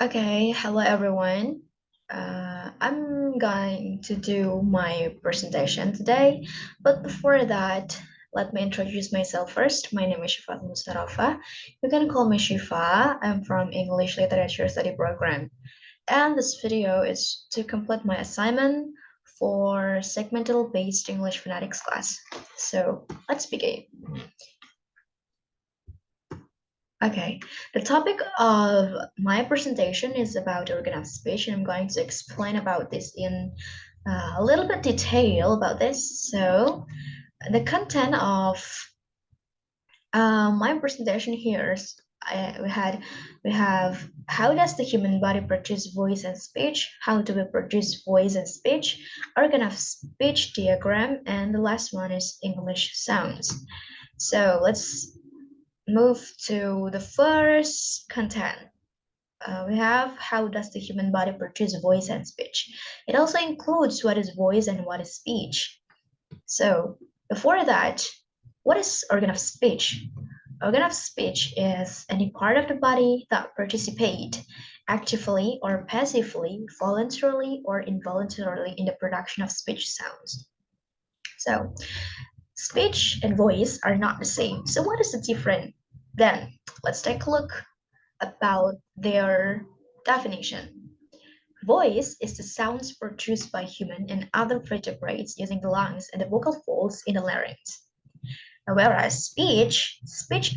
Okay, hello everyone. I'm going to do my presentation today, but before that, let me introduce myself first. My name is Shifatul Musarofah. You can call me Shifa. I'm from English Literature Study Program, and this video is to complete my assignment for segmental based English phonetics class. So let's begin. Okay, the topic of my presentation is about organ of speech, and I'm going to explain about this in a little bit detail about this. So, the content of my presentation here is we have how does the human body produce voice and speech? How do we produce voice and speech? Organ of speech diagram, and the last one is English sounds. So let's move to the first content. We have how does the human body produce voice and speech. It also includes what is voice and what is speech. So before that, what is organ of speech? Organ of speech is any part of the body that participate actively or passively, voluntarily or involuntarily in the production of speech sounds. So speech and voice are not the same. So what is the difference? Then let's take a look about their definition. Voice is the sounds produced by human and other vertebrates using the lungs and the vocal folds in the larynx. Whereas speech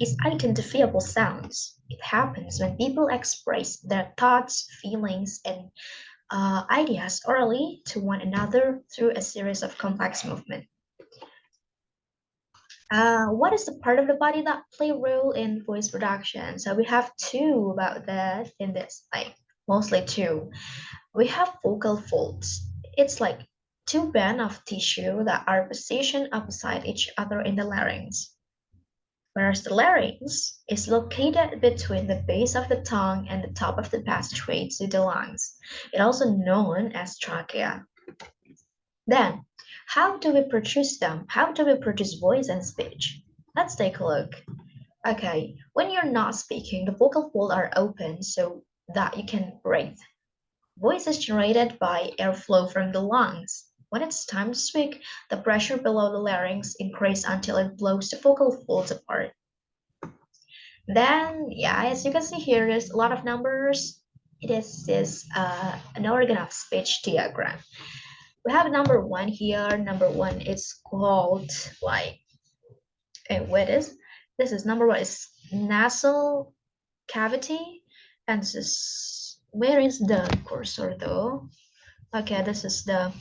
is identifiable sounds. It happens when people express their thoughts, feelings, and ideas orally to one another through a series of complex movements. What is the part of the body that play a role in voice production? So we have two about that in this, like mostly two. We have vocal folds. It's like two bands of tissue that are positioned opposite each other in the larynx. Whereas the larynx is located between the base of the tongue and the top of the passageway to the lungs. It's also known as trachea. Then, how do we produce them? How do we produce voice and speech? Let's take a look. Okay, when you're not speaking, the vocal folds are open so that you can breathe. Voice is generated by airflow from the lungs. When it's time to speak, the pressure below the larynx increases until it blows the vocal folds apart. Then, yeah, as you can see here, there's a lot of numbers. It is an organ of speech diagram. We have number one here. Number one is called like, wait, this is number one is nasal cavity, and this is where is the cursor though? Okay, this is the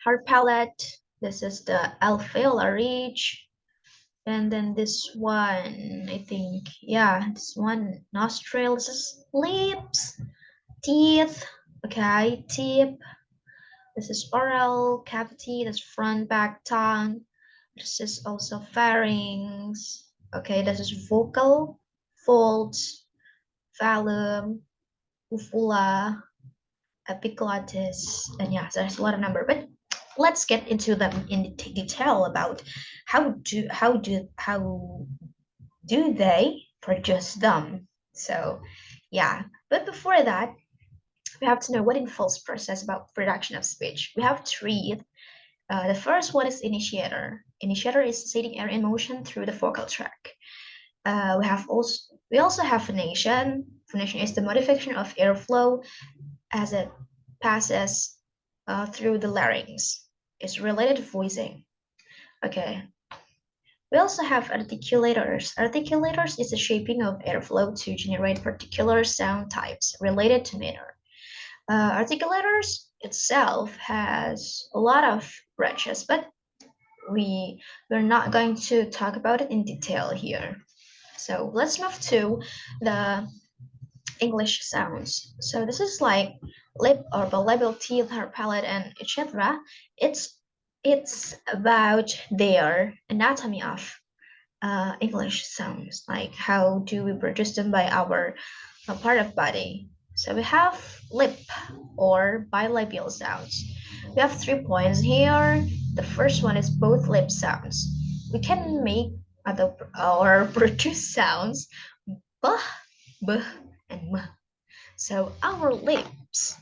hard palate. This is the alveolar ridge. And then this one, I think, yeah, this one, nostrils, this is lips, teeth, okay, tip. This is oral cavity, this front back tongue. This is also pharynx. Okay, this is vocal folds, phallus, uvula, epiglottis, and yeah, there's a lot of number. But let's get into them in detail about how do they produce them. So yeah, but before that, we have to know what involves process about production of speech. We have three. The first one is initiator. Initiator is setting air in motion through the vocal tract. We also have phonation. Phonation is the modification of airflow as it passes through the larynx. It's related to voicing. Okay. We also have articulators. Articulators is the shaping of airflow to generate particular sound types related to matter. Articulators itself has a lot of branches, but we're not going to talk about it in detail here. So let's move to the English sounds. So this is like lip or labial, teeth, hard palate, and etc. It's about their anatomy of English sounds, like how do we produce them by our part of body. So we have lip or bilabial sounds. We have 3 points here. The first one is both lip sounds. We can make or produce sounds b, b, and m. So our lips,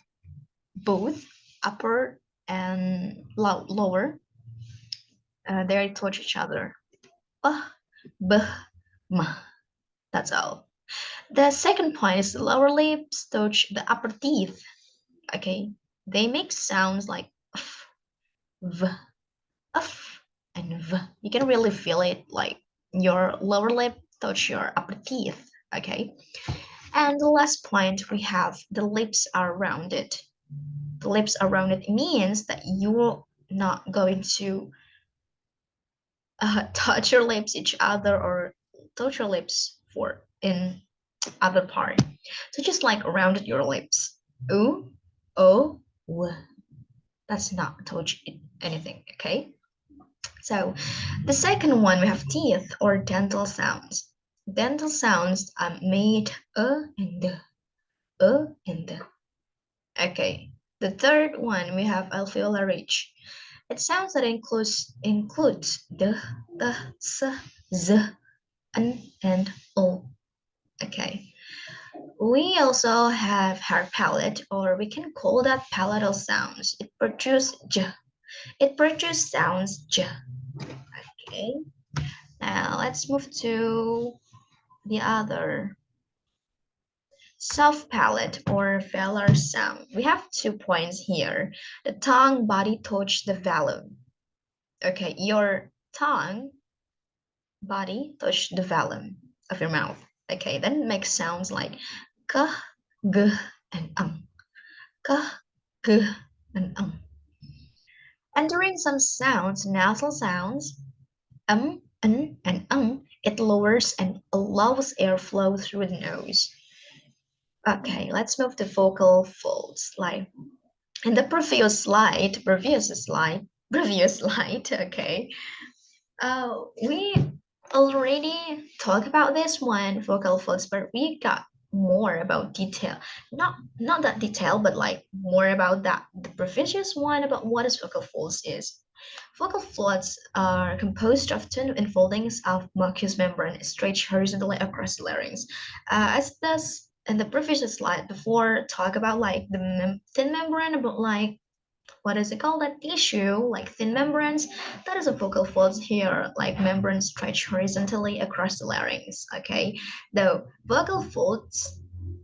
both upper and lower, they touch each other. B, m. That's all. The second point is the lower lips touch the upper teeth. Okay, they make sounds like f, v, f, and v. You can really feel it, like your lower lip touch your upper teeth. Okay, and the last point we have the lips are rounded. The lips are rounded means that you're not going to touch your lips each other or touch your lips for in other part. So just like rounded your lips. Ooh, oh, w. That's not touch anything, okay? So the second one we have teeth or dental sounds. Dental sounds are made and and the. Okay. The third one we have alveolar ridge. It sounds that includes the, s, z, and o. Okay. We also have hard palate, or we can call that palatal sounds. It produces sounds j. Okay. Now let's move to the other soft palate or velar sound. We have 2 points here. The tongue body touch the velum. Okay, your tongue body touch the velum of your mouth. Okay, then it makes sounds like k, g, and k, g, and Entering some sounds, nasal sounds, and it lowers and allows airflow through the nose. Okay, let's move to vocal folds. Like in the previous slide, okay. We already talked about this one, vocal folds, but we got more about detail. Not that detail, but like more about that the previous one about what is vocal folds is. Vocal folds are composed of thin enfoldings of mucous membrane stretched horizontally across the larynx. As this in the previous slide before, talk about like the thin membrane, about like what is it called, that tissue like thin membranes, that is a vocal folds here, like membrane stretched horizontally across the larynx. Okay, the vocal folds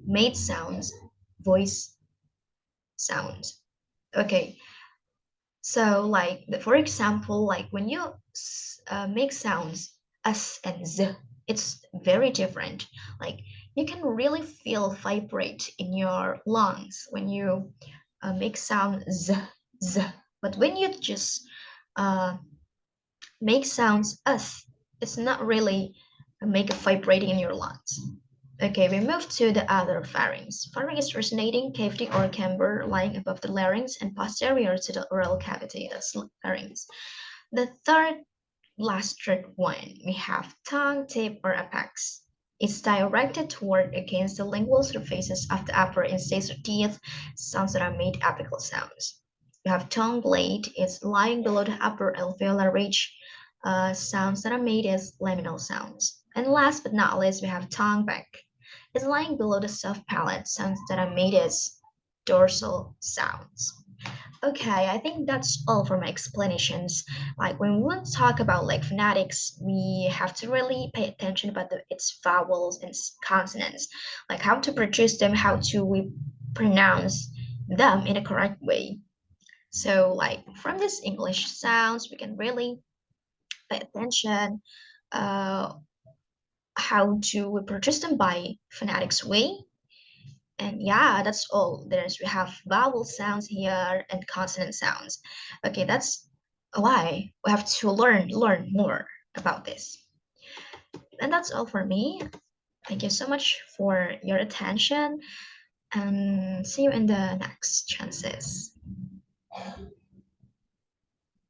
made sounds, voice sounds. Okay, so like for example, like when you make sounds s and z, it's very different. Like you can really feel vibrate in your lungs when you make sound z, z. But when you just uh, make sounds us, it's not really make a vibrating in your lungs. Okay, we move to the other pharynx. Pharynx is resonating cavity or camber lying above the larynx and posterior to the oral cavity. That's pharynx. The third one, we have tongue, tip, or apex. It's directed toward against the lingual surfaces of the upper incisor teeth, sounds that are made apical sounds. You have tongue blade, it's lying below the upper alveolar ridge, sounds that are made as laminal sounds. And last but not least, we have tongue back. It's lying below the soft palate, sounds that are made as dorsal sounds. Okay, I think that's all for my explanations. Like when we want to talk about like phonetics, we have to really pay attention about its vowels and consonants, like how to produce them, how to we pronounce them in a correct way. So like from this English sounds, we can really pay attention uh, how to produce them by phonetics way. And yeah, that's all. We have vowel sounds here and consonant sounds. Okay, that's why we have to learn more about this. And that's all for me. Thank you so much for your attention and see you in the next chances.